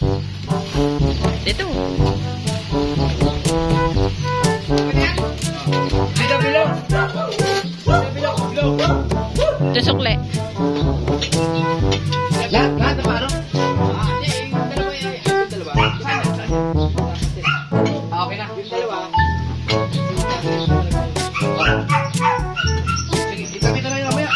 Dito. Ito sukle. Lahat na paro. Okay na. Yung dalawa. Sige, itabit na lang yung mamaya.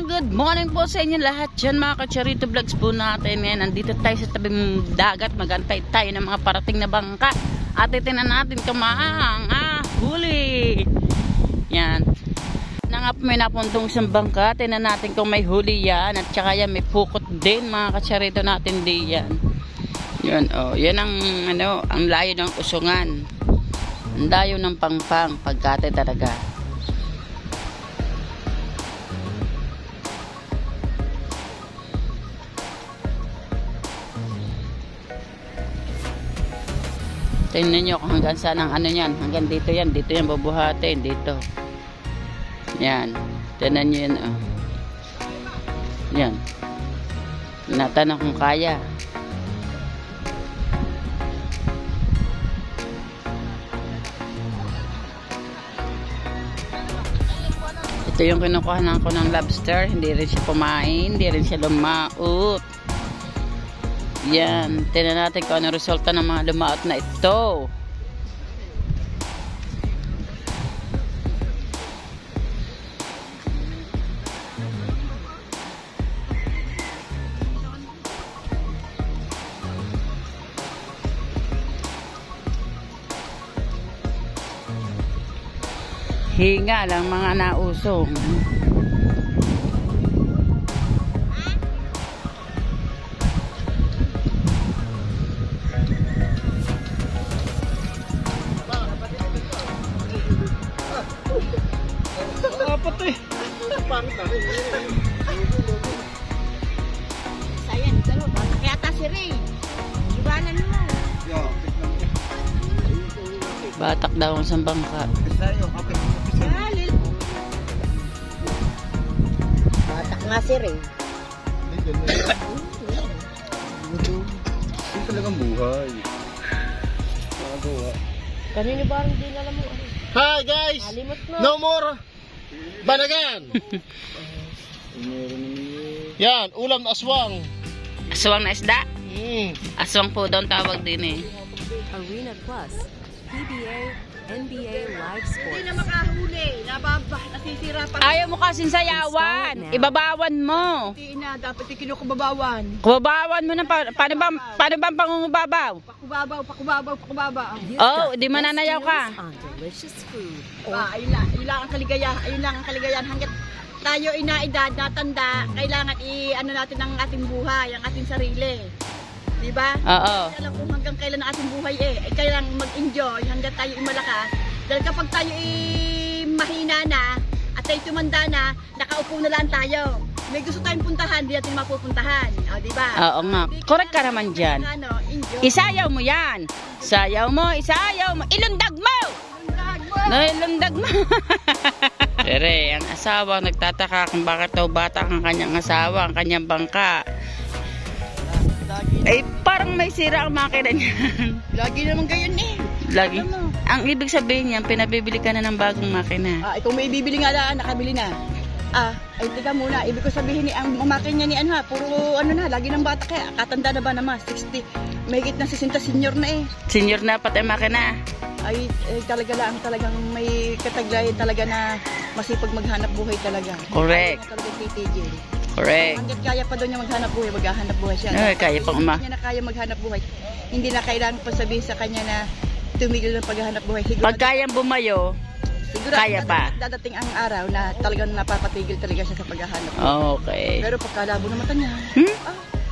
Good morning po sa inyo lahat dyan mga ka-Charito Vlogs po natin. Ngayon, nandito tayo sa tabing dagat. Magantay tayo ng mga parating na bangka. At itinan natin kamahang huli. Yan. May napuntong isang bangka. Tinan natin kung may huli yan. At saka yan may pukot din mga ka-Charito natin diyan. Yan, yan ang, ang layo ng usungan. Ang layo ng pangpang. Pagkate talaga. Tingnan nyo kung hanggang saan ang yan. Hanggang dito yan. Dito yan bubuhatin. Dito. Yan. Tingnan nyo yan. Yan. Tinatanong kung kaya. Ito yung kinukuhanan ko ng lobster. Hindi rin siya kumain. Hindi rin siya lumaot. Yan, tingnan natin kung ano resulta ng mga lumaot na ito. Hinga lang mga nausong. Sayang, dalawa. Kaya ta si Ray. Iwanan mo. Batak daw ang isang bangka. Batak nga si Ray. Hindi talagang buhay. Kanino ba rin din alam mo? Hi guys! No more banagan! Yan, ulam na aswang. Aswang na isda? Aswang po daw ang tawag din eh. Arena Plus, PBA, NBA Live Sports. Hindi na makahuli. Nasisira pa. Ayaw mo kasing sayawan. Ibabawan mo. Hindi na. Dapat ikinukubabawan. Kubabawan mo na. Paano ba ang pangungubabaw? Pakubabaw. Oh, di mananayaw ka. Delicious food. Ayun lang ang kaligayahan. Hanggat tayo inaedad, natanda, kailangan i-ano natin ang ating buhay, ang ating sarili. Diba? Oo. Alam kung hanggang kailan ang ating buhay ay kailangan mag-enjoy hanggang tayo malakas. Dahil kapag tayo mahina na at tayo tumanda na, nakaupo na lang tayo. May gusto tayong puntahan, di natin mapupuntahan. O, diba? Oo nga. Correct ka naman dyan. Isayaw mo yan. Isayaw mo. Ilundag mo! Ilundag mo. Pero ang asawa nagtataka kung bakit daw bata ang kanyang asawa, ang kanyang bangka. Eh, parang may sira ang makina niyan. Lagi naman gayon eh. Lagi. Ang ibig sabihin niyan, pinabibili ka na ng bagong makina. Kung may bibili nga lang, nakabili na. Ay tika muna, ibig ko sabihin ang makina ni puro lagi ng bata kaya. Katanda na ba naman, 60, mahigit na 60 senior na eh. Senior na pati ang makina. Ay talagang may kataglayan talaga na masipag maghanap buhay talaga. Correct. Ay, talaga titigil. Correct. Hanggat kaya pa doon niya maghanap buhay, maghahanap buhay siya. Ay, kaya pang Hindi niya na kaya maghanap buhay. Hindi na kailangan pa sabihin sa kanya na tumigil ng paghahanap buhay. Siguro, pag kayang bumayo, kaya pa. Dadating ang araw na talagang napapatigil talaga siya sa paghahanap. Okay. Pero pagkalabo ng mata niya,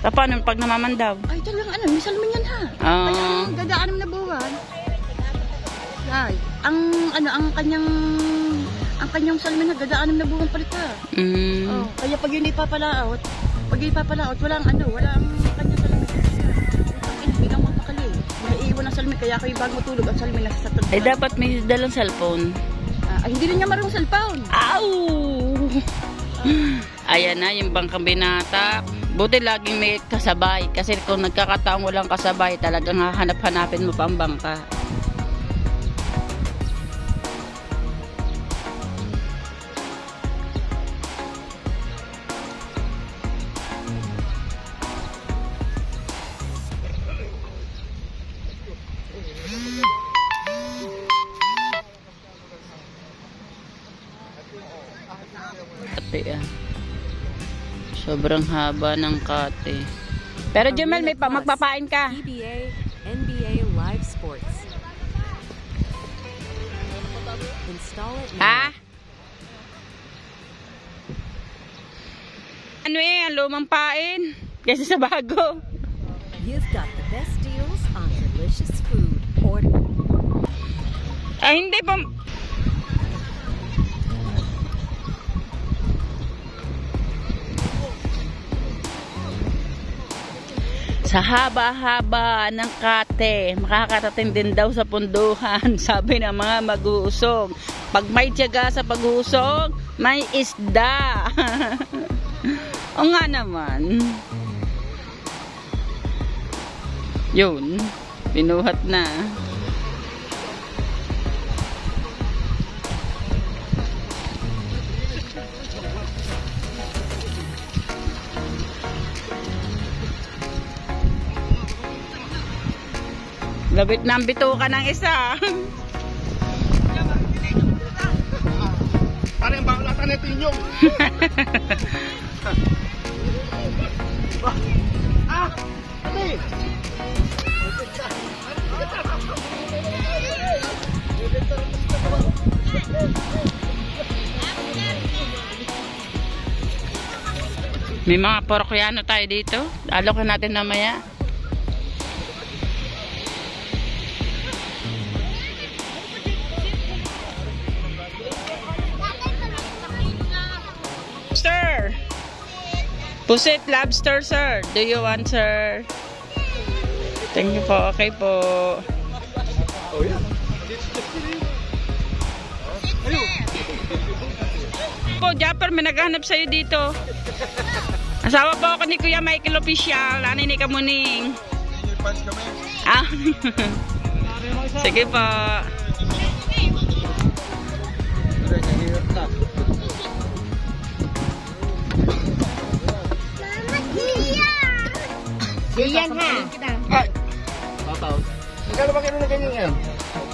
paano pag namamandaw? ay talagang may salamin yan ha. Ay, ang dadaanan na buwan. Ay, ang ang kanyang salamin na gada-anim na buwang palit pa. Oh, kaya pag yun ipapalaot, walang kanyang salamin. Hindi kang mapakali. Naiiwan ang salamin, kaya kayo bago matulog, ang salamin nasa sa Eh, dapat may dalang cellphone. Hindi rin niya marunong cellphone. Ow! Ayan na, yung bangkang binata. Buti laging may kasabay. Kasi kung nagkakataong walang kasabay, talagang hahanap-hanapin mo pa ang bangka. Sobrang haba ng kate. Pero Jumel, may magpapain ka. PBA, NBA Live Sports. Install it now. Ha? Ano ang lumang pain? Kasi sa bago. You've got the best deals on delicious food. Or Ay, hindi pa. Sa haba-haba ng kate, makakarating din daw sa punduhan, sabi ng mga mag-uusog. Pag may tiyaga sa pag-uusog, may isda. O nga naman. Yun, pinuhat na. Labit na ang bituka ng isa. Parang yung bakulatan nito yung Ate! May mga Parokyano tayo dito. Alokin natin namaya. Sir! Pusit lobster, sir. Do you want, sir? Thank you po. Okay po. Oh, yeah. Po, Japper, may naghahanap sa'yo dito. Asawa po ako ni Kuya Michael Official. Ano ni Kamuning? Ah. Sige po. Diyan ha. Ay! Papaw. Magkano ba kayo na ganyan yan?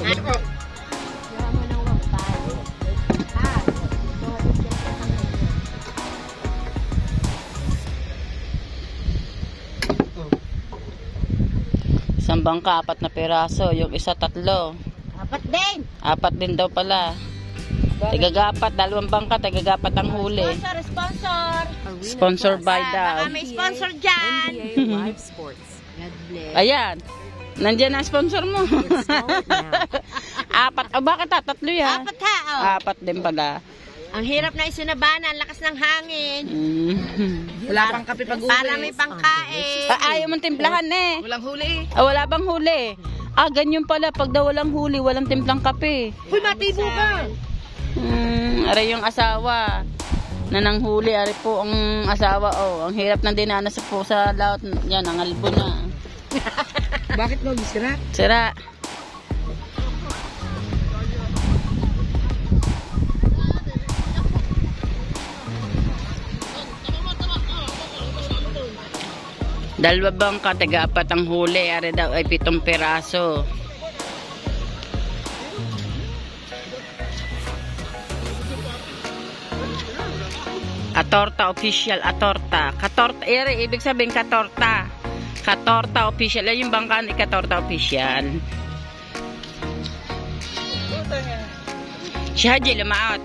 Ako. Isang bangka, 4 na piraso. Yung isa 3. 4 din. 4 din daw pala. Tigagapat, 2 bangka, tigagapat ang huli. Sponsor. Sponsor by daw. Baka may sponsor dyan. NBA Live Sports. God bless. Ayan. Nandiyan ang sponsor mo. Install it now. 4. O bakit 3 yan? 4 ha. Oh. 4 din pala. Ang hirap na isunabana, ang lakas ng hangin. Wala pang kape pag-uwi. Para may pangkain. Ayaw mong timplahan eh. Walang huli. Wala bang huli? Ganyan pala. Pag daw walang huli, walang timplang kape. Uy, matibo ka. Aray yung asawa na nanghuli. Aray po ang asawa. Ang hirap ng dinanas po sa laot. Yan, ang albo na. Bakit mo sira? Sira. Dalawa bangka, taga-4 ang huli. Ari daw ay 7 piraso. Atorta official, atorta. Katorta, ibig sabihin katorta. Katorta official. Ay yung bangka ni Katorta official. Si Haji lumaot.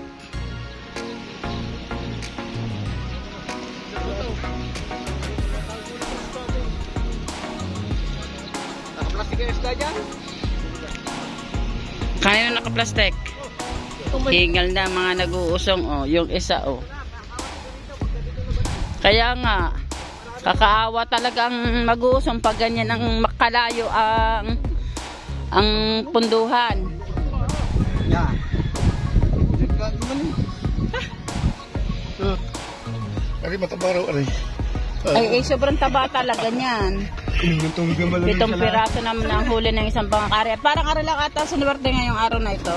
Plastic yung isda dyan? Kanino nakaplastic? Hingal na mga nag-uusong, oh. Yung isa, oh. Kaya nga, kakaawa talagang mag-uusong pag ganyan ang makalayo ang punduhan. Yeah. Ari matabaro ari. Ay, sobrang taba talaga niyan. 7 piraso naman ang huli ng isang pangakari. Parang araw lang ata sinuwerte ngayong araw na ito.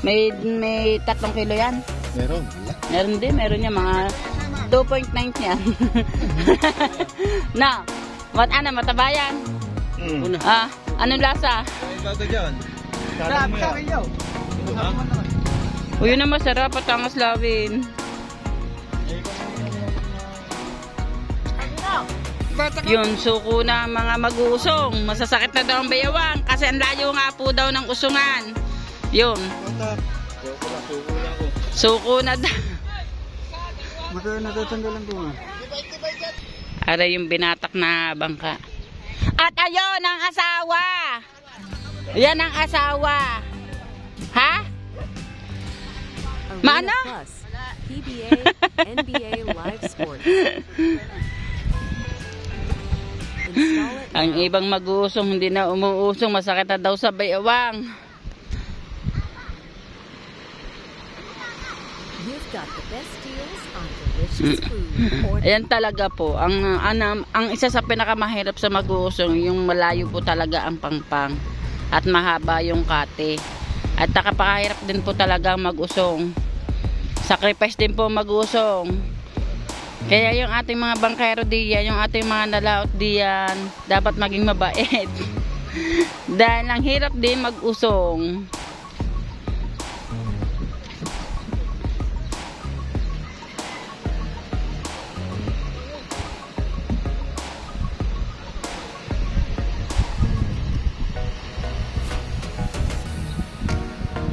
May 3 kilo yan. Meron. Meron din, meron niya mga 2.9 yan. Na, mataba yan? Anong lasa? Bago dyan. Sarap mo yan. Uy, yun na masarap at angas lawin. Yun, suko na mga mag-uusong. Masasakit na daw ang bayawang kasi ang layo nga po daw ng usungan. Yun. Suko na daw. Natatanggalan ko nga. Ara yung binatak na bangka. At ayun ang asawa. Yan ang asawa. Ha? Maano? Plus, PBA, NBA Live Sports. Install it Ang ibang mag-uusong hindi na umuusong, masakit na daw sa bayawang. You've got the best deals on delicious food. Ayan talaga po, ang isa sa pinakamahirap sa mag-uusong, yung malayo po talaga ang pangpang at mahaba yung kate. At nakapakahirap din po talaga mag-usong. Sacrifice din po mag-usong. Kaya yung ating mga bangkero diyan, yung ating mga nalaot diyan, dapat maging mabait. Dahil ang hirap din mag-usong.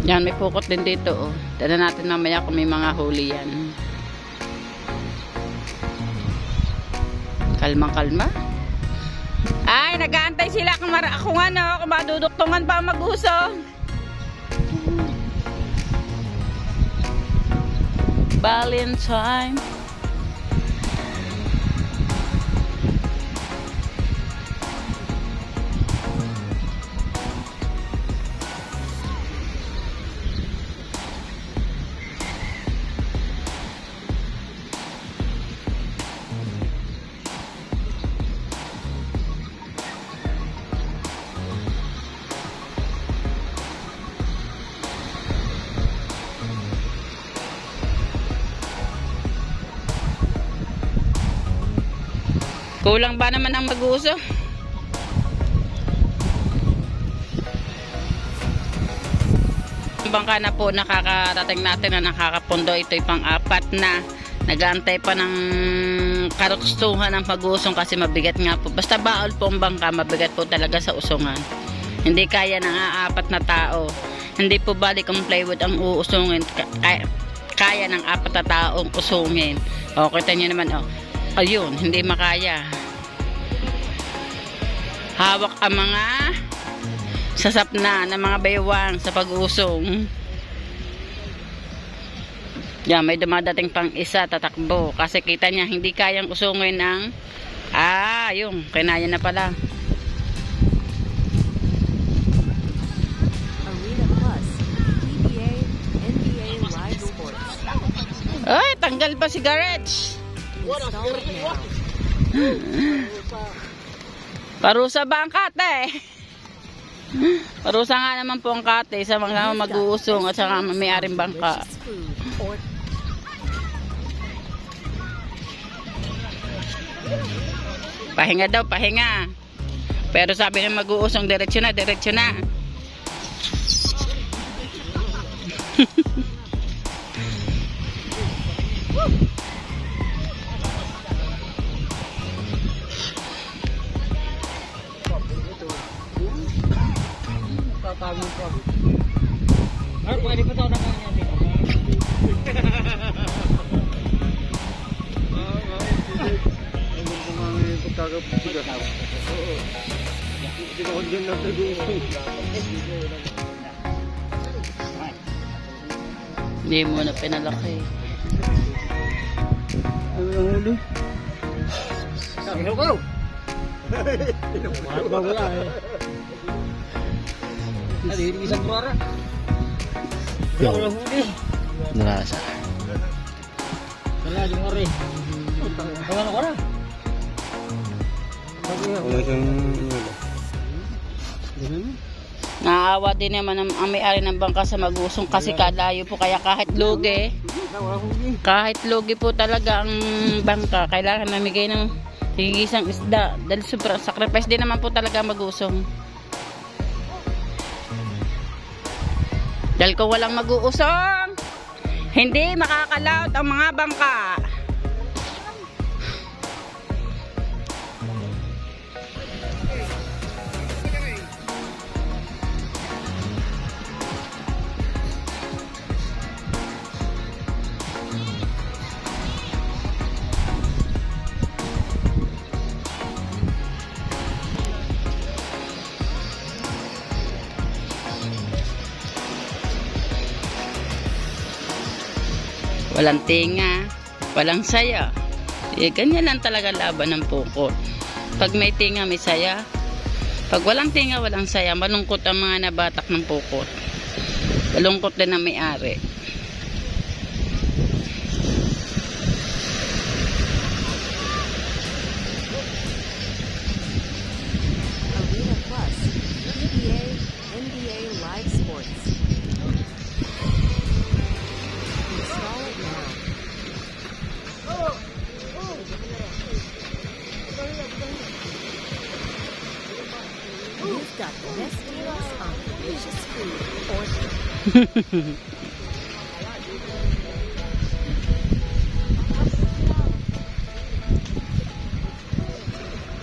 Yan, may pukot din dito, oh. Tignan natin mamaya kung may mga huli yan. Kalma-kalma. Ay, nag-aantay sila kung maduduktungan pa mag-usong. Valentine. Kulang ba naman ang mag-uso? Bangka na po nakakarating natin na nakakapundo. Ito'y pang-apat na. Nag-aantay pa ng karustuhan ng pag-usong kasi mabigat nga po. Basta baol po ang bangka, mabigat po talaga sa usungan. Hindi kaya ng 4 na tao. Hindi po balik ang plywood ang uusungin. Kaya ng 4 na taong usungin. O, kita nyo naman, o. Ayun, hindi makaya. Hawak ang mga sasapna ng mga baywang sa pag-usong. Yan, may dumadating pang isa, tatakbo. Kasi kita niya, hindi kayang usungin ng... yung, kinaya na pala. Arena Plus, PBA, NBA Live Sports. Ay, tanggal pa si Garage. Install it now. Parusa ba ang kate? Parusa nga naman po ang kate sa mga mag-uusong at saka may-aring bangka. Pahinga daw, pahinga. Pero sabi ng mag-uusong, diretso na, diretso na. Tatawin ko. Ay, pwede pa ito na kanya dito. Ano po nga ngayon pagkakapusiga? Oo. Hindi ko dyan nag-uusong. Hindi mo na pinalaki. Ano yung huli? Hinukaw! Wala eh. Hindi, isang kurara. Wala yung huli. Nasa. Wala yung huli. Wala ko na. Naawa din naman ang may-ari ng bangka sa mag-usong kasi kalayo po, kaya kahit lugi po talaga ang bangka, kailangan namigay ng higisang isda dahil sobrang sacrifice din naman po talaga mag-usong. Dahil kung walang mag-uusong, hindi makakalaot ang mga bangka. Walang tinga, walang saya. Ganyan lang talaga laban ng pukot. Pag may tinga, may saya. Pag walang tinga, walang saya. Malungkot ang mga nabatak ng pukot. Malungkot din ang may-ari. Arena Plus, NBA Live Sports. Install it now. You've got the best deals on delicious food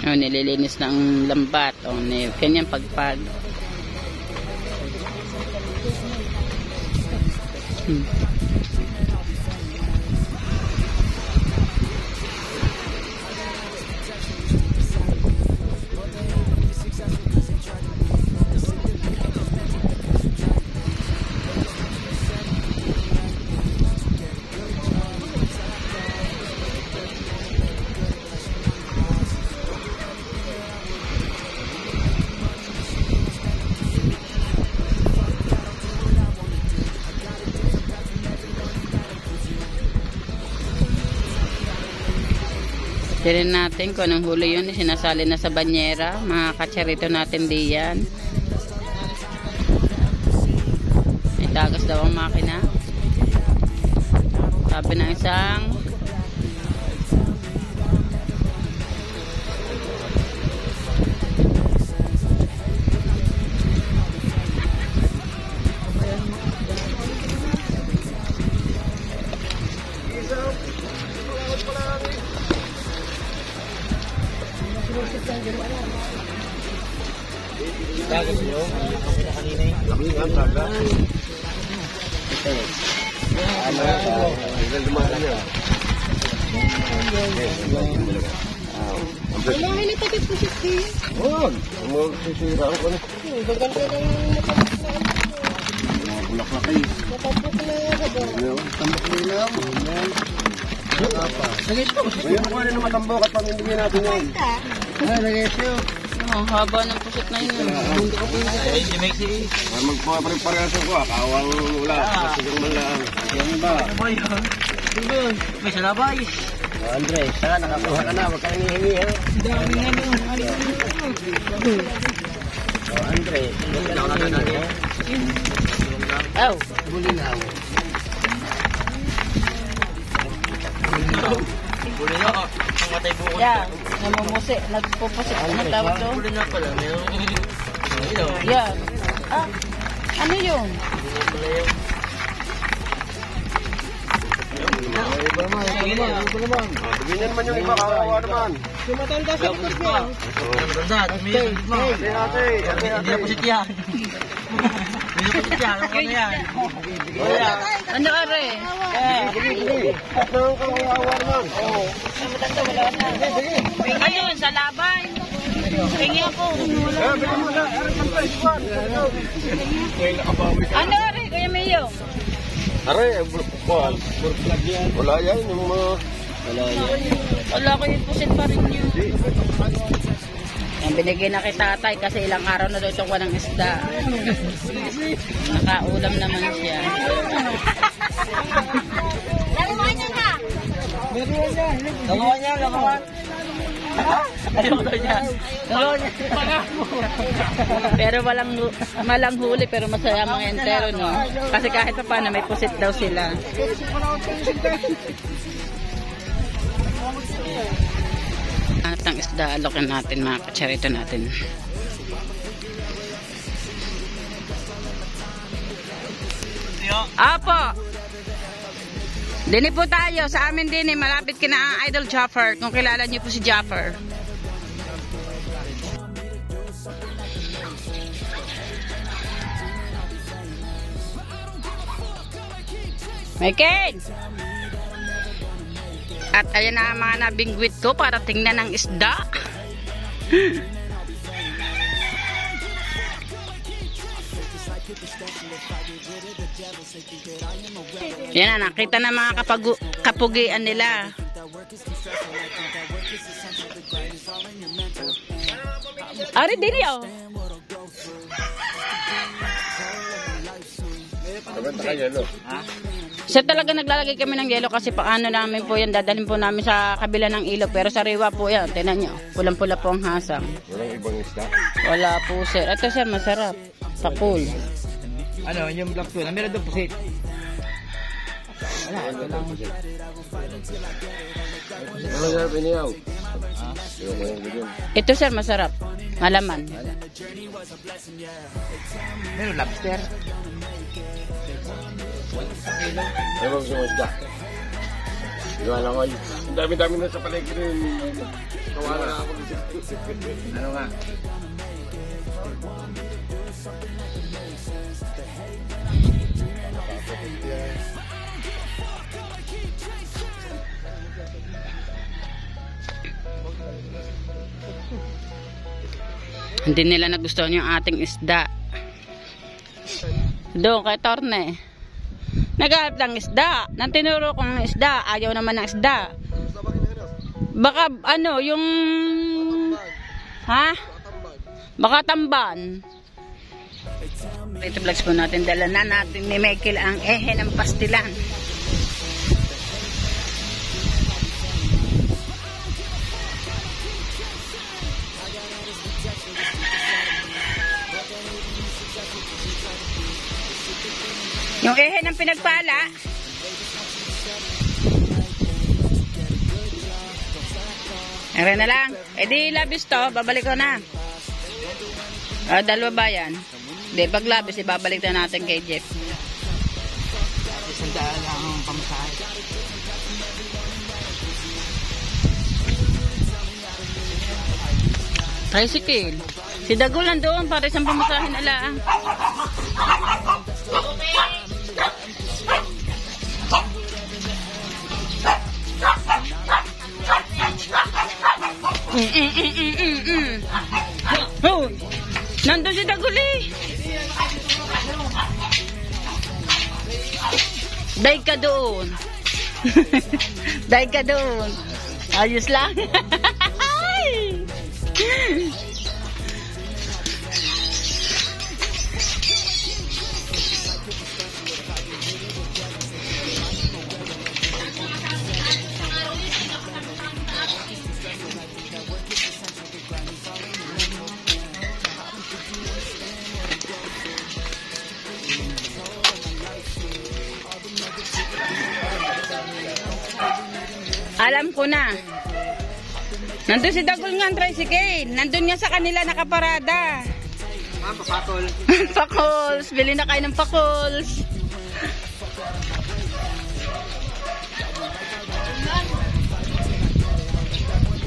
or nililinis ng lambat. Ganyan pagpag. Tirin natin kung anong huli yun. Sinasali na sa banyera. Mga kacharito natin diyan. May tagas daw ang makina. Sabi ng isang Dagat nyo. Ang kanina eh. Ang dagat. Ilan dumaan niya? Wala, nilipatid po siya kayo. Oo. Sisira ako na. Bagal ka ng Bulak na kayo. matapok na ako. Tambok nila ako. Nagis ko. Ngayon ko na matambok at pamimigyan natin yun. Nagis ko. ang haba ng pusit na yun. Ay, si Mexi. Magpaparin-parehaso ko. Kawang wala. Masigang man lang. Yan ba? May salabay. Andre, saka nakakuha ka na. Huwag ka hinihingi ha. Dami nga nung Andre, hindi ka na natin. Aw! Bulinaw. Bulinaw? Ang matay buko. Yeah, namumusi. Nagpupusit. Ano tawag doon? Bulinaw pala. Yeah. Ah, ano yun? Bigyan naman yung iba, kawawa naman. Sumatanda sa likod niya. Hindi na pusit yan. Hindi na pusit yan. Ano yan? Ano are? Kawawa naman. Ayun, sa laban. Hingi ako. Ano are? Kuya Mayo? Aray, burplag yan. Wala yan, yung mga... Wala yan. Wala ko yung pusit pa rin yun. Ang binigay na kay tatay kasi ilang araw na daw itong walang isda. Nakaulam naman siya. Lagawan niya na! Lagawan niya. Ayaw daw niya. Pero malang huli pero masaya mga entero, no? Kasi kahit pa paano may pusit daw sila. At ang isda, alokin natin mga kacharito natin. Apo! Dini po tayo, sa amin din malapit kina ang Idol Jaffer, kung kilala niyo po si Jaffer. Michael! At ayan na ang mga nabingwit ko para tingnan ang isda. Yan na, nakita na mga kapugian nila. Ari, diri oh. Siya talaga naglalagay kami ng yelo kasi paano namin po yan, dadalhin po namin sa kabila ng ilog. Pero sa riwa po yan, tinan nyo, pulang-pula po ang hasang. Walang ibang isda? Wala po sir. Ito sir, masarap. Pakul. Ano, yung black tuna, meron doon pusit. Wala, ito lang. Ano siya piniyaw? Ito sir, masarap. Malaman. Meron lobster. Ano ba gusto mo isda? Gawa lang ko. Ang dami-dami na sa paligid rin. Gawa na ako. Ano nga? Hindi nila nagustuhan yung ating isda. Doon kay Torne. Naghahanap ng isda. Nang tinuro kong isda, ayaw naman ng isda. Baka ano, yung... Ha? Baka tamban. Ito vlogs po natin. Dala na natin ni Michael ang ehe ng pastilan. Yung ehe ng pinagpala. Ere na lang. E di labis to, babalik ko na. Dalawa ba yan? Di, pag labis, ibabalik na natin kay Jeff. Isang daan lang ang pamasahe. Tricycle. Si Dagol nandoon para isang pamasahin ala. Oh, nandun si Dagol eh. Daig ka doon. Daig ka doon. Ayos lang. Alam ko na. Nandun si Dagol nga ang tricycle. Nandun nga sa kanila nakaparada. Papakol. Pakols. Bili na kayo ng pakols.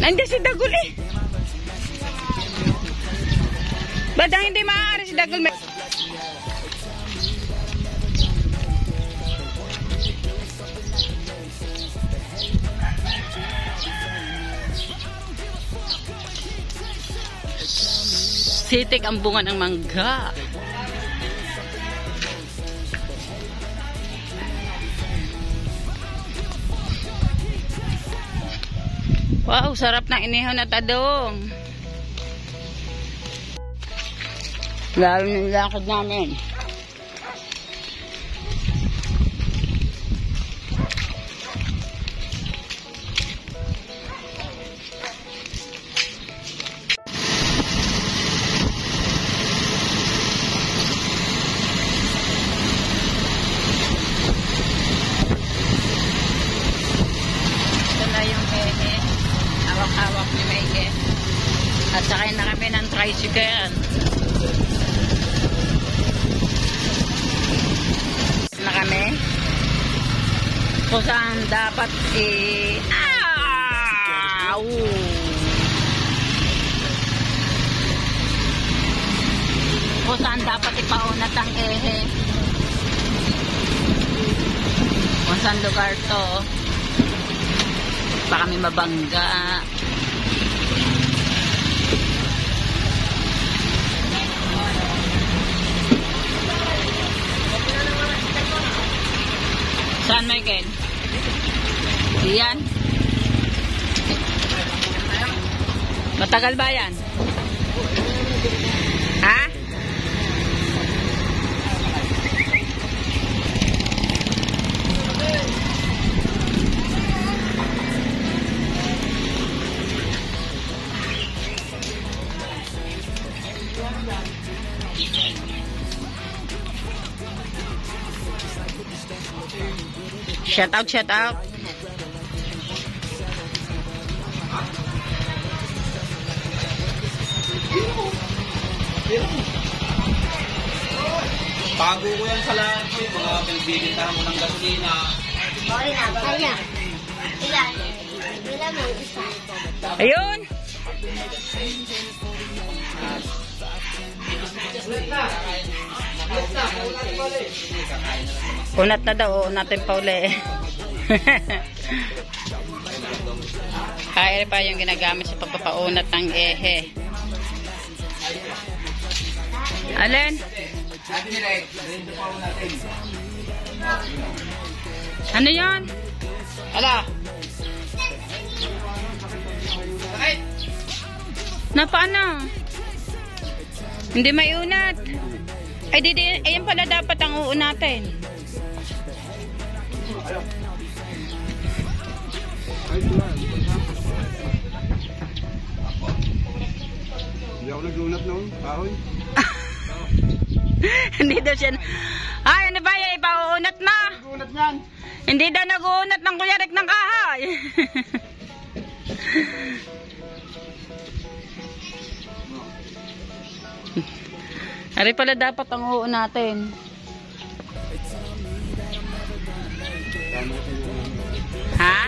Nandiyan si Dagol eh. Badang hindi maaari si Dagol. Sitik ang bunga ng mangga. Wow, sarap ng inihaw na tadong. Lalo ng lakad namin. Hawak ni Maike. At sakay na kami ng tricycle. Na kami. Kung saan dapat kung saan dapat ipaunat ang ehe. Kung saan lugar to. Baka kami mabangga. Saan, Michael? Diyan? Matagal ba yan? Ha? Shout out, shout out. Bago ko yan sa lahat ko, mga pinagbibintahan mo ng gasolina. Kaya. Ilan? Ilan mo? Isa. Ayun. Unat na daw, unatin pa uli. Kaya pa yung ginagamit sa pagpapaunat ng ehe. Alin? Ano yan? Ala! Na paano? Hindi may unat. Ay, ayan pala dapat ang uunatin. Hindi ako nag-unat noon, kahoy. Hindi daw siya. Ay, ano ba yan? Ipauunat na. Nag-unat yan. Hindi daw nag-uunat ng kuyarik ng kahoy. Ari pala dapat ang uunatin. Ha?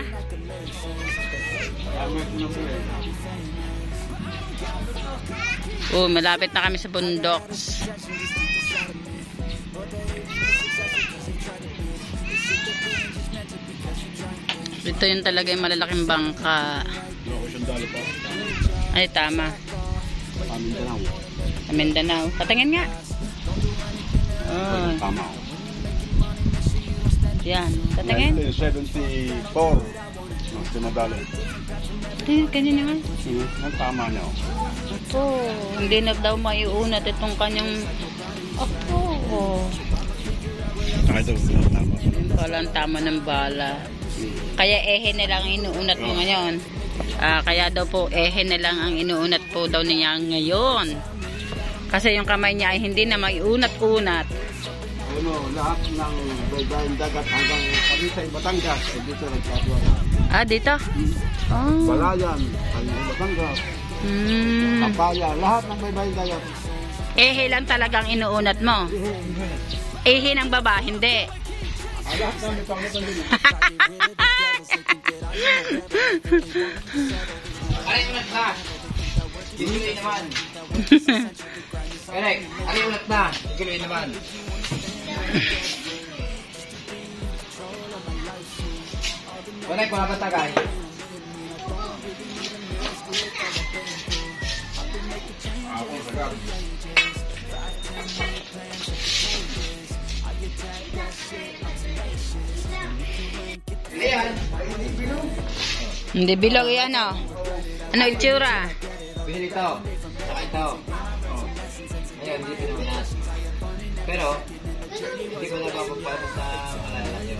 Oh, malapit na kami sa bundok. Ito yung talaga yung malalaking bangka. Ay, tama. Mindanao. Patingin nga. Oh. Tama. Yan. Patingin. 1974. Sinadali. Tingin, kanina nga. Ang tama niya. Ako. Hindi na daw maiunat itong kanyang... Ako. Ito, tama. Yung pala ang tama ng bala. Kaya ehe na lang inuunat mo ngayon. Kaya daw po ehe na lang ang inuunat po daw niya ngayon. Kasi yung kamay niya ay hindi na maiunat-unat. Ano, lahat ng baybayin dagat hanggang kami sa Batangas ay dito nagkatuwa na. Dito? Oh. Balayan, ay Batangas, Kapaya, lahat ng baybayin dagat. Ehe lang talagang inuunat mo. Ehe ng baba, hindi. Lahat ng ipanglutan din. Aray ulat na! Ginuloy naman! Aray ulat na! Ginuloy naman! Aray kung naman tagay! Ako sagab! Hindi bilog yan, oh. Ano itsura? Binili ito. Saka ito. Oh. Ngayon, hindi pinunas. Pero, hindi ko napapagpapas na malala nyo.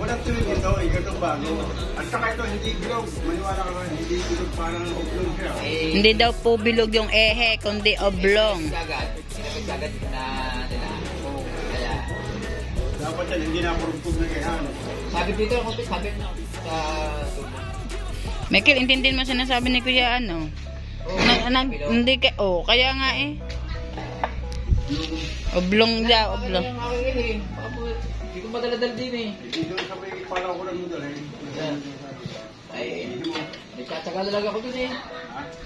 Walang tuloy ito, ito bago. At saka ito, hindi bilog. Maniwala ka rin, hindi bilog, parang oblong siya. Hindi daw po bilog yung ehe, kundi oblong. Sinagagad na nila. Kaya, Dapat yan, hindi na kurugtog na ganyan. sabi dito, sabi sa tubo. Michael, intindihin mo sinasabi ni Kuya ano? Hindi ka, kaya nga eh. Oblong daw, oblong. Ang aking eh. Baka po, hindi ko madaladal din eh. Hindi doon sa may palaw ko lang mo dala eh. Ay, nagtsatsaga na lang ako dun eh.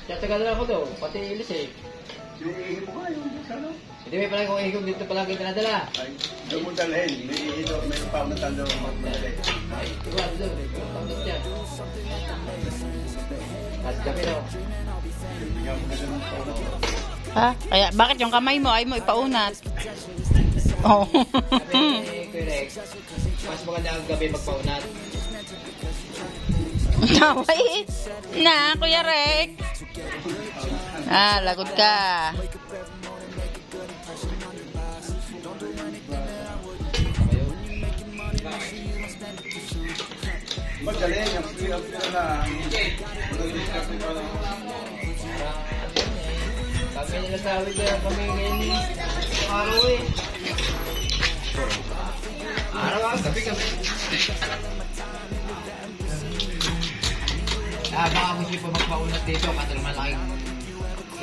Nagtsatsaga na lang ako doon. Pati ilis eh. Yung ihi mo nga, yung sana. Hindi may pala kung ihigong dito palagi pinadala. Ay, doon mo dalhin. May ihi doon, may pamatan doon magmadali. Ay, iwan doon. Pagkat yan. Kasi kami daw. Bigyan mo ka doon ng paunat. Ha? Kaya, bakit yung kamay mo ay mo ipaunat? Oh. Sabi Kuya Rex, mas maganda ang gabi magpaunat. Nawait na, Kuya Rex. Lagot ka. Madali, yung pira na. Kami nila sabi kaya kami ngayon araw eh. Araw gabi kami. Baka gusto pa magpaunat dito kasi malaking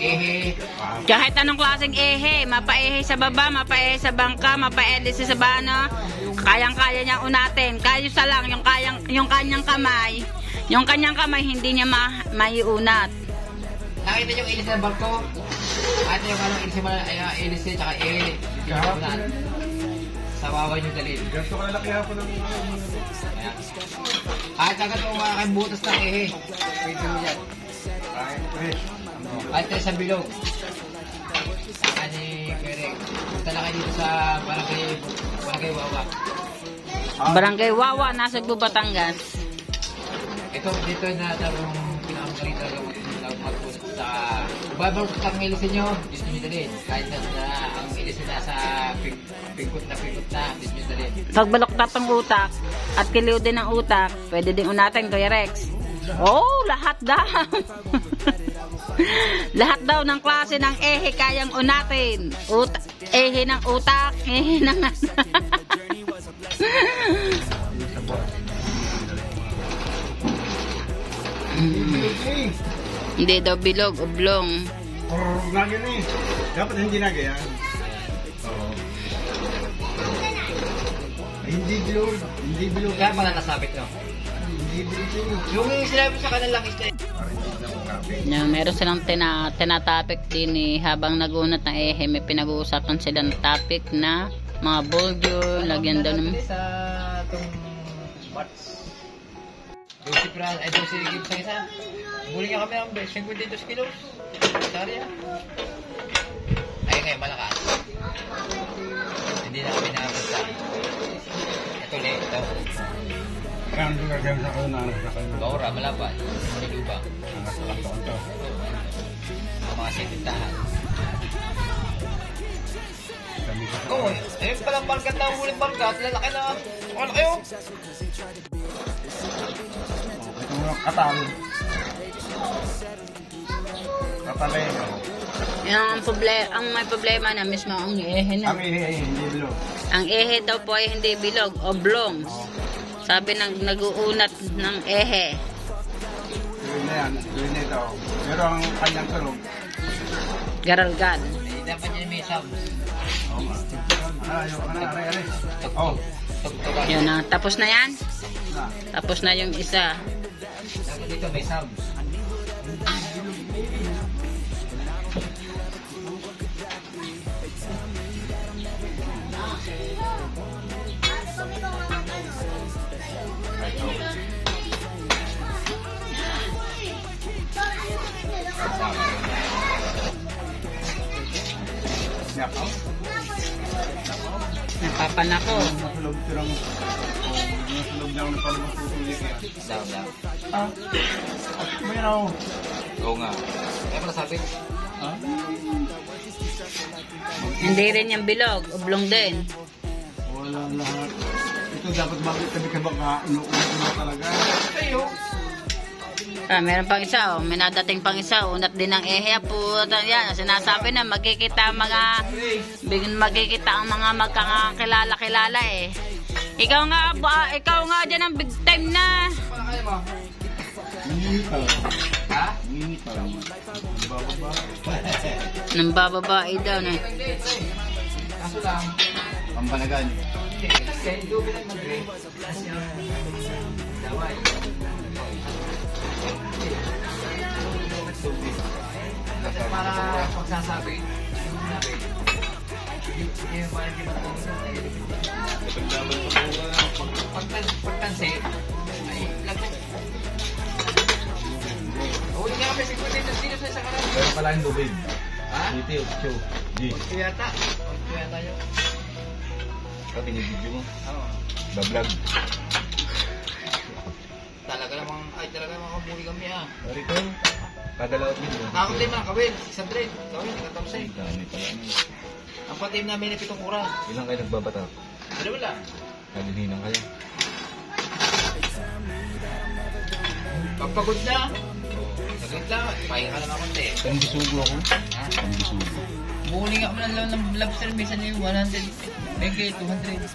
ehe. Kahit anong klaseng ehe, mapaehe sa baba, mapaehe sa bangka, mapaehe sa bana, kayang-kaya niyang unatin. Kayo sa lang, yung kanyang kamay, hindi niya maiunat. Nakita yung ilis ng barko? At yung anong ilis niya tsaka ehe. Sa wawa nyo dalhin. Gusto ko lalaki hapon ng Kahit agad mo makakain butas ng ehe. Pwede mo yan. Kahit tayo sa bilog. Saka ni Kerek. Punta na kayo dito sa Barangay Wawa. Barangay Wawa, nasa Batangas. Ito dito na tarong pinakamalita talaga magpunta sa babalot ang ilisin nyo. Gusto nyo dalhin. Kahit na ang ilisin na sa pingkot na gusto nyo dalhin. Pagbaloktat ang utak at kiliw din ang utak, pwede din unatin, Kuya Rex. Lahat daw. Lahat daw ng klase ng ehe kayang unatin. Ehe ng utak, ehe ng Hindi daw bilog, oblong. Ganyan eh. Dapat hindi na ganyan. Hindi bilog. Hindi bilog. Kaya pala nasabit no? Hindi bilog. Yung sinabi sa kanilang isla. Meron silang tinatapik din habang nagunat ng ehe, may pinag-uusapan silang topic na mga bulgur, lagyan daw ng Sa itong March. 12 pras, ay 12 gib sa isa. Muli nga kami ang 52 kilos. Sarya. Ay ngayon malakas. Hindi na kami nakakita. Ito ulit. Ito. Kaya lugar kayo sa kayo na Baura, malapad. Silubang. Ang mga sitintahan. Oo, palang barkat na ulit barkat. Lalaki na. Ano kayo? Ito mga katal. Katalay. ang may problema na mismo ang ehe na. Ang ihi hindi bilog. Ang ehe daw po ay hindi bilog, oblong. Sabi ng nag-uunat ng ehe. Gawin na yan. Gawin na ito. Pero ang kanyang tulog. Garalgal. Dapat niya may subs. Oo nga. Aray. Oh. Tugtugan. Yun na. Tapos na yan? Tapos na yung isa. Dapat dito may subs. Napapan ako. Nasa loob tirang. Nasa loob Oo nga. Kaya pala sabi. Hindi rin yung bilog, oblong din. Wala lahat. Ito dapat bakit kami baka inuulit talaga. Meron pang isa, may nadating pang isa, unat din ng ehe po. Yan, sinasabi na magkikita ang mga magkakakilala-kilala eh. Ikaw nga dyan ang big time na. Ha? Nang bababae daw na. Kaso lang. Pambanagan. Kasi doon pinag-mag-grade. Daway. Para pagsasabi. Pagtansi ay lagot. Huli nga kami 52 kilos na sa kanan. Pero pala yung lubig. Ha? Dito yung show. Ito yata. Ito yata yun. Ikaw binibidyo mo. Oo. Bablog. Talaga namang kabuli kami ah. Rito. Kadalaot din mo. Ako din mga kawil. 100. Kawil, 14. Dami pala. Ang patim namin ay 7 kura. Ilang kayo nagbabata? Dalawa lang. Nalininang kayo. Pagpagod na. Saglit lang. Pahinga ka naman konti. Pambisugo ako. Ha? Pambisugo. Bukuli nga mo ng lobster. Minsan yung 100. Megay 200.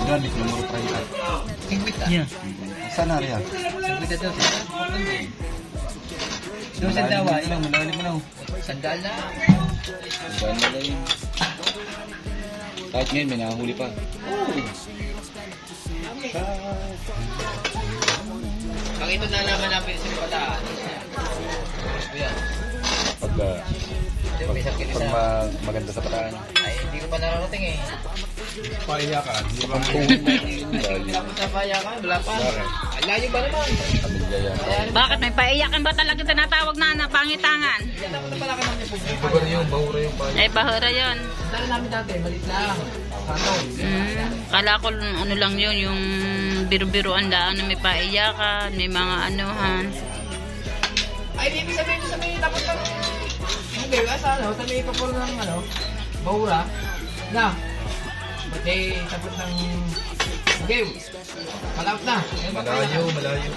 Grabe ko naman try ka. 50. Yeah. Saan na rin? 50 daw. Doon sa dawa. Malalim mo na. Sandal na. Saan na lang yun? Kahit ngayon may nakahuli pa. Pag ito nalaman namin sa pataan. Ayan. Pag maganda sa pataan. Ay, hindi ko pa nararating eh. Paya ka. Di ba? Wala pa sa paya ka. Wala pa. Ay, layo ba naman? Pamilya yan. Bakit may paiyakan ba talaga tinatawag na pangitangan? Dapat na pala ka namin po. Ito ba yung bahura yung paya? Ay, bahura yun. Dala namin dati, malit lang. Sano? Kala ko ano lang yun, yung biro-biroan lang na may paiyakan, may mga anuhan. Ay, di ibig sabihin sa may tapos lang. Hindi, sa ano, sa may papuro ng ano, bahura. Na. Pati tapos ng game. Malapit na. Malayo pa yun.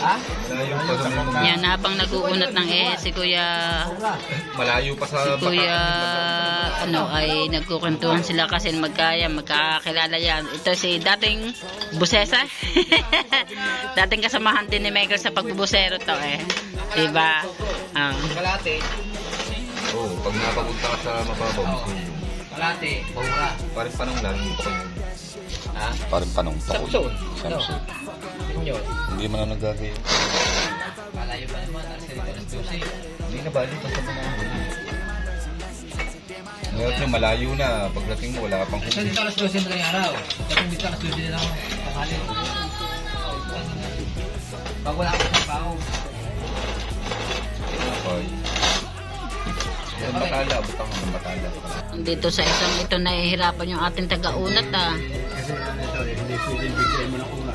Ha? Malayo pa sa mga... Yan, habang nag-uunat ng si Kuya, Bahura. Malayo pa sa... ay nagkukwentuhan sila kasi magkakilala yan. Ito si dating busesa. Dating kasamahan din ni Michael sa pagbubusero to eh. Diba? Kalate. Oo, pag napapunta ka sa mababaw. Kalate. Bahura. Parang panong lang. Ha? Parang panong takot. Samson. Inyo. Hindi man ang nagagayo. Malayo pa naman. Alas ka dito, alas 12. Hindi na bali. Basta pa na huli. Ngayon siya malayo na. Pagdating mo wala ka pang So huli. dito alas 12 na araw. Tapos dito alas 12 na lang ako. Tanghali. Pag wala ako sa pao. Okay. Yung batala. Butang ng batala. Dito sa isang ito nahihirapan yung ating taga-unat ah. Kasi hindi pwedeng bigay mo ng una.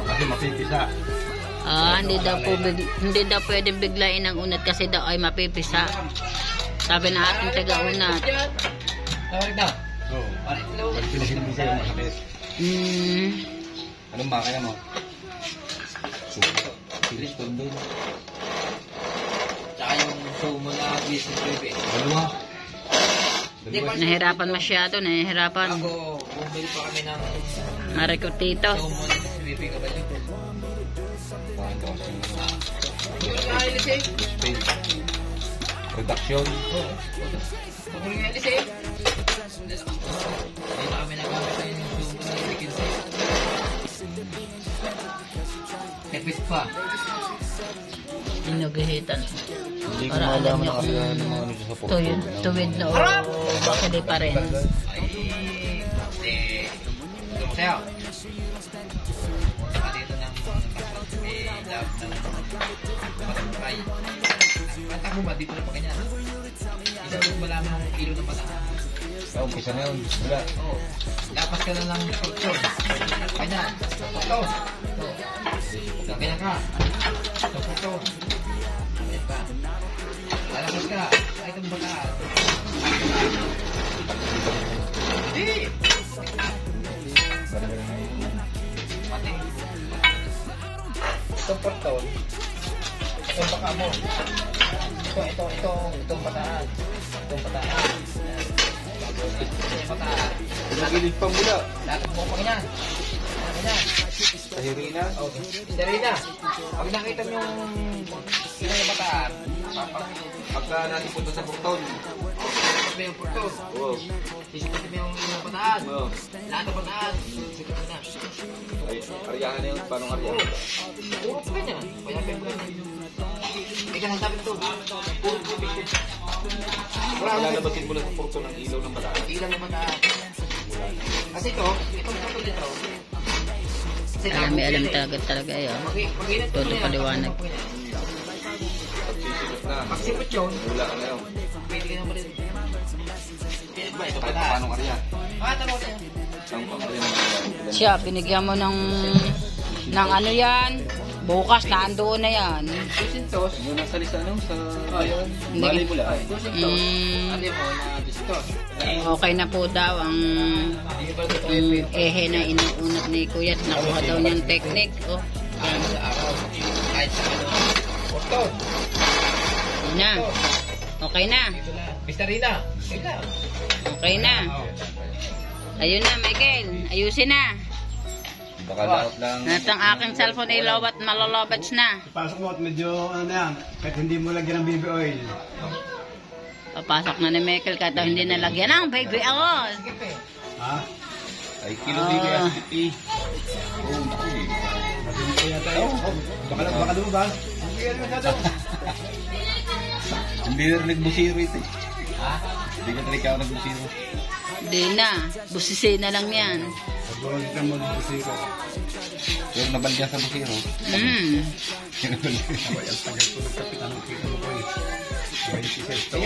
Kasi mapipisa. Hindi daw pwedeng biglain ang unat kasi daw ay mapipisa. Sabi na ating taga-unat. Tawag daw. Oo. Pag pinasilbisa yung masakit. Anong makina mo? Silis, tondo. Tsaka yung show mo na business baby. Dalawa. Nahirapan masyado, nahihirapan. Bago bumili pa kami ng Marikotito. show mo na baby ka ba yun? Bakit ako siya? Alis eh. Space. Production. Paguli nga alis eh. Hindi na kami nagamit na yung show mo na bikin sa Tepis pa. Inugihitan. Hindi ko Para alam malaman niyo ang kailangan ng mga ano sa porto. tuwid na o bakili pa rin. Ay, gusto mo sa'yo. Saka dito ng may love ng patangkay. Ang takbo ba dito na pa ganyan? Isa mo malaman ang kilo ng patangkay. Oh, umpisa na yun. Wala. Oo. Lapas ka na ng portion. Kanya. Ito. Ito. Kanya ka. Ito portion. Ayan pa. Lalapas ka. Ay, itong bataan. Hindi. Pati. Itong portion. Itong baka mo. Itong bataan. Itong bataan. Nagilid pa mula. Lahat mo pa ganyan. Ganyan. Tahirina. Okay. Darina. Pag nakita mo yung ilang na bataan, Pagka natin punta sa Bukton. pag may yung porto, Oo. sisiputin mo yung ilang bataan. Oo. Lahat ng bataan, sikap mo na. Ay, karyahan na yun. Paano karyahan? Puro pa ganyan. Payapin mo ganyan. Ika nang sabi ito. Puro pa ganyan. Lalabasin mo lang sa porto ng ilaw ng bataan. Ilang na bataan. Kasi itong porto dito. Alam talaga yun. Todo paliwanag. Pagsisimot na. Magsipot yun. Wala ka na yun. Pwede ka naman rin. Ba, ito Kahit bataan. paano karyahan. Tama ko yan. Ang pangkaryahan. Siya, binigyan mo ng ano yan. Bukas, naandoon na yan. Dusintos. Yung nasa lista nung sa... Ayun. Balay mo lang. Dusintos. Ano mo na dusintos? Okay na po daw ang ehe na inuunat ni Kuya. Nakuha daw niyang technique. Oh, Ano sa araw. Kahit sa ano. Porto. yun na. Okay na. Bistarina. Sila. Okay na. Ayun na, Michael. Ayusin na. Baka laot lang. At ang aking cellphone ay lowbat, malalobats na. Pasok mo at medyo ano na yan, kahit hindi mo lagyan ng baby oil. Papasok na ni Michael kahit daw hindi nalagyan ng baby oil. Ha? Ay, kinubibi Ah. ang titi. Oo, naku eh. Matuloy kaya tayo. Baka lumabas. Hindi yan yung daw. Hindi na rin busiro ito eh. Ha? Hindi ka talaga ako nagbusiro. Hindi na. Busisi na lang yan. Pag-ulit ka mo ng busiro. Pero nabalya sa busiro. Mm. Abay, ang tagal ko nagkapitan ng kita mo ko eh. 26 to.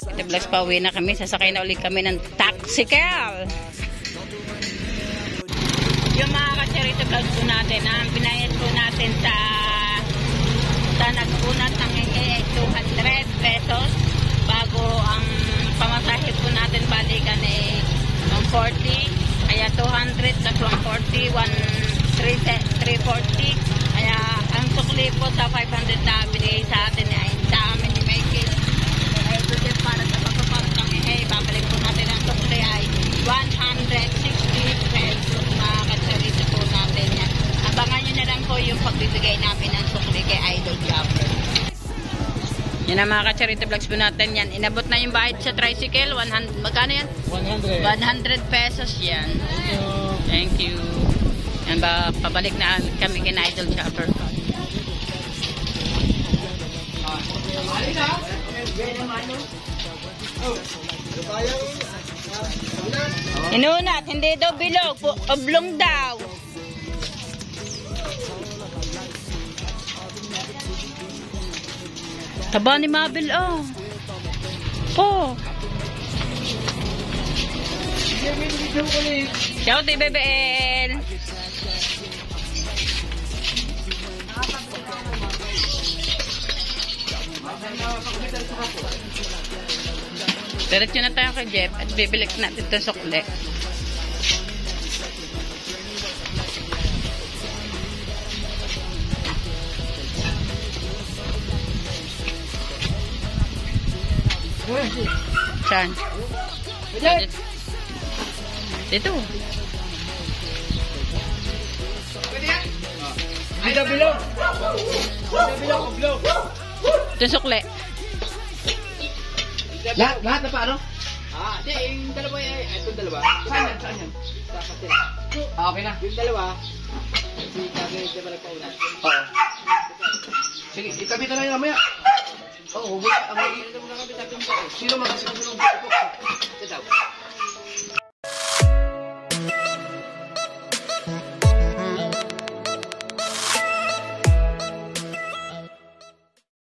Ito vlogs, pauwi na kami. Sasakay na ulit kami ng taxical. Yung mga ka-charity vlogs po natin, ang binayad po natin sa nagpunat ng 200 pesos bago ang pamasahe po natin balikan ay 140. Kaya 200 plus 140, 340. Kaya ang sukli po sa 500 na binigay sa atin ay sa amin ni Michael. Kaya ito din para sa pagpapasok ng babalik po natin ang sukli ay 160 pesos. Mga ka-charity po natin yan. Abangan nyo na lang po yung pagbibigay namin ng sukli kay Idol Jumper. Yan ang mga ka-charity vlogs po natin yan. Inabot na yung bayad sa tricycle. 100, magkano yan? 100 pesos yan. Thank you. Yan ba, pabalik na kami kay Idol Jumper. Inunat, hindi daw bilog. Oblong daw. Taba ni Mabel, oh. Oh. Shout out, Bebel. Diretso na tayo kay Jeff at bibilik natin itong sukli. Saan? Dito. Ay, bilog. Bilog, bilog. Itong sukli. Lahat na paano? Hindi, yung dalawa itong dalawa. Saan yan? Saan yan? Dapat yan. Okay na. Yung dalawa, si Kagay, di ba nagpaunan? Oo. Sige, itabi na lang yung mamaya. Oo, huwag ka. Ang mag-iinom na kami sa pinto. Sino mag-iinom ng buko? Ito daw.